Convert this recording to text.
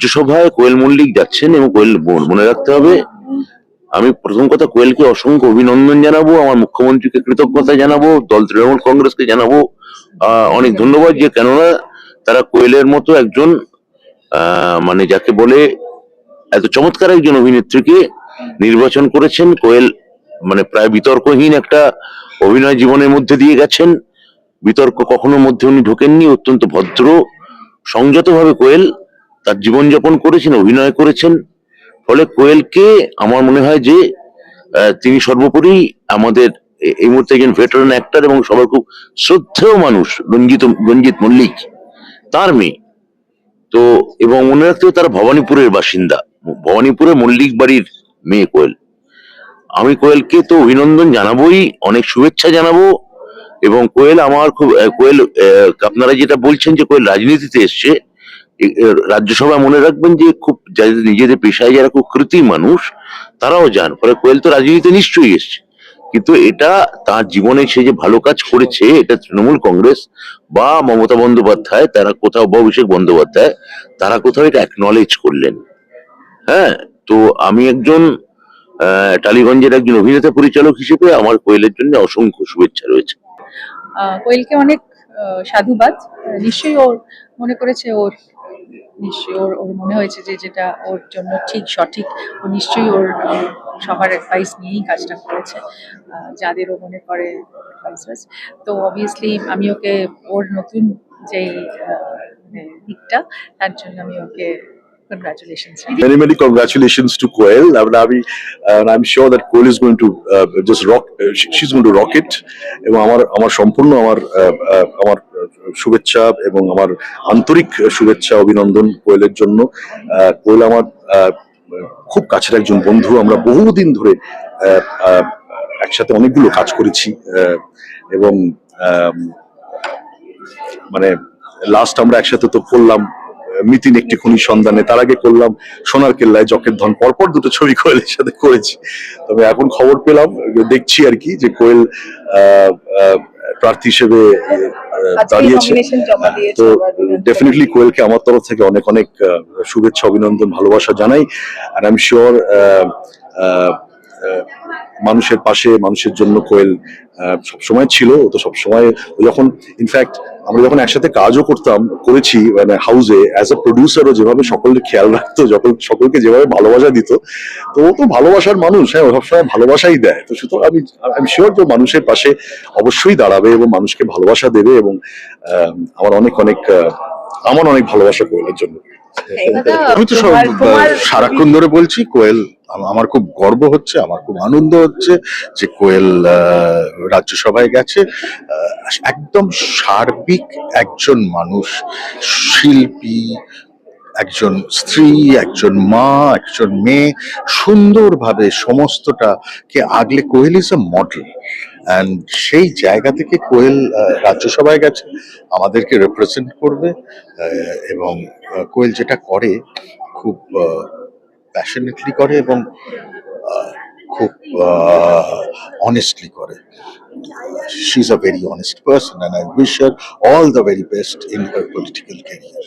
রাজ্যসভায় কোয়েল মল্লিক যাচ্ছেন এবং কোয়েল মনে রাখতে হবে, আমি প্রথম কথা কোয়েলকে অসংখ্য অভিনন্দন জানাবো, আমার মুখ্যমন্ত্রীকে কৃতজ্ঞতা জানাবো, দল তৃণমূল কংগ্রেসকে জানাবো অনেক ধন্যবাদ, যে কেননা তারা কোয়েলের মতো একজন মানে যাকে বলে এত চমৎকার একজন অভিনেত্রীকে নির্বাচন করেছেন। কোয়েল মানে প্রায় বিতর্কহীন একটা অভিনয় জীবনের মধ্যে দিয়ে গেছেন, বিতর্ক কখনো মধ্যে উনি ঢোকেননি, অত্যন্ত ভদ্র সংযত ভাবে কোয়েল তার জীবনযাপন করেছেন, অভিনয় করেছেন। ফলে কোয়েলকে আমার মনে হয় যে তিনি সর্বোপরি আমাদের এই মুহূর্তে একজন ভেটারান অ্যাক্টর এবং সবার খুব শ্রদ্ধেয় মানুষ, রঞ্জিত মল্লিক তার মেয়ে। তো এবং মনে রাখতে হবে তারা ভবানীপুরের বাসিন্দা, ভবানীপুরের মল্লিক বাড়ির মেয়ে কোয়েল। আমি কোয়েলকে তো অভিনন্দন জানাবোই, অনেক শুভেচ্ছা জানাবো। এবং কোয়েল আমার খুব কোয়েল আপনারা যেটা বলছেন যে কোয়েল রাজনীতিতে এসছে, রাজ্যসভা মনে রাখবেন যে খুব যাদের নিজেদের পেশায় যারা খুব কৃতি মানুষ তারাও যান। ফলে কোয়েল তো রাজনীতিতে নিশ্চয়ই এসছে, কিন্তু এটা তার জীবনে সে যে ভালো কাজ করেছে, এটা তৃণমূল কংগ্রেস বা মমতা বন্দ্যোপাধ্যায় তারা কোথাও, বা অভিষেক বন্দ্যোপাধ্যায় তারা কোথাও এটা অ্যাকনলেজ করলেন। হ্যাঁ, তো আমি একজন টালিগঞ্জের একজন অভিনেতা পরিচালক হিসেবে আমার কোয়েলের জন্য অসংখ্য শুভেচ্ছা রয়েছে। কোয়েলকে অনেক সাধুবাদ। নিশ্চয়ই ওর মনে করেছে, ওর নিশ্চয়ই ওর মনে হয়েছে যে যেটা ওর জন্য ঠিক সঠিক, ও নিশ্চয়ই ওর সবার অ্যাডভাইস নিয়েই কাজটা করেছে, যাদের ও মনে করে অ্যাডভাইসার্স। তো অবভিয়াসলি আমি ওকে ওর নতুন যেই দিকটা, তার জন্য আমি ওকে congratulations. Many congratulations to Koel. I'm sure that Koel is going to just rock. She's going to rock it. এবং আমার সম্পূর্ণ আমার শুভেচ্ছা এবং আমার আন্তরিক শুভেচ্ছা অভিনন্দন কোয়েলের জন্য। কোয়েল আমার খুব কাছের একজন বন্ধু, আমরা বহুদিন ধরে একসাথে অনেকগুলো কাজ করেছি এবং মানে লাস্ট আমরা একসাথে তো করলাম মিতিন একটি খুনি সন্ধানে, তার আগে করলাম সোনার কেল্লায় জকের ধন, পরপর দুটো ছবি কোয়েলের সাথে করেছি। তবে এখন খবর পেলাম, দেখছি আর কি, যে কোয়েল প্রার্থী হিসেবে দাঁড়িয়েছে। তো ডেফিনেটলি কোয়েলকে আমার তরফ থেকে অনেক অনেক শুভেচ্ছা, অভিনন্দন, ভালোবাসা জানাই। আর আই এম শিওর মানুষের পাশে, মানুষের জন্য কোয়েল সবসময় ছিল। তো সবসময় যখন ইনফ্যাক্ট আমরা যখন একসাথে কাজও করেছি মানে হাউসে অ্যাজ এ প্রডিউসারও, যেভাবে সকলের খেয়াল রাখতো, যখন সকলকে যেভাবে ভালোবাসা দিত, তো ও তো ভালোবাসার মানুষ। হ্যাঁ, সবসময় ভালোবাসাই দেয়। তো সুতরাং আমি শিওর যে মানুষের পাশে অবশ্যই দাঁড়াবে এবং মানুষকে ভালোবাসা দেবে। এবং আমার অনেক ভালোবাসা কোয়েলের জন্য। আমি তো সারাক্ষণ ধরে বলছি, কোয়েল আমার খুব গর্ব হচ্ছে, আমার খুব আনন্দ হচ্ছে যে কোয়েল রাজ্যসভায় গেছে। একদম সার্বিক একজন মানুষ, শিল্পী, একজন স্ত্রী, একজন মা, একজন মেয়ে, সুন্দরভাবে সমস্তটাকে আগলে কোয়েল ইজ এ মডেল। অ্যান্ড সেই জায়গা থেকে কোয়েল রাজ্যসভায় গেছে, আমাদেরকে রিপ্রেজেন্ট করবে। এবং কোয়েল যেটা করে খুব প্যাশনেটলি করে এবং খুব অনেস্টলি করে। She is a very honest person, and I wish her all the very best in her political career.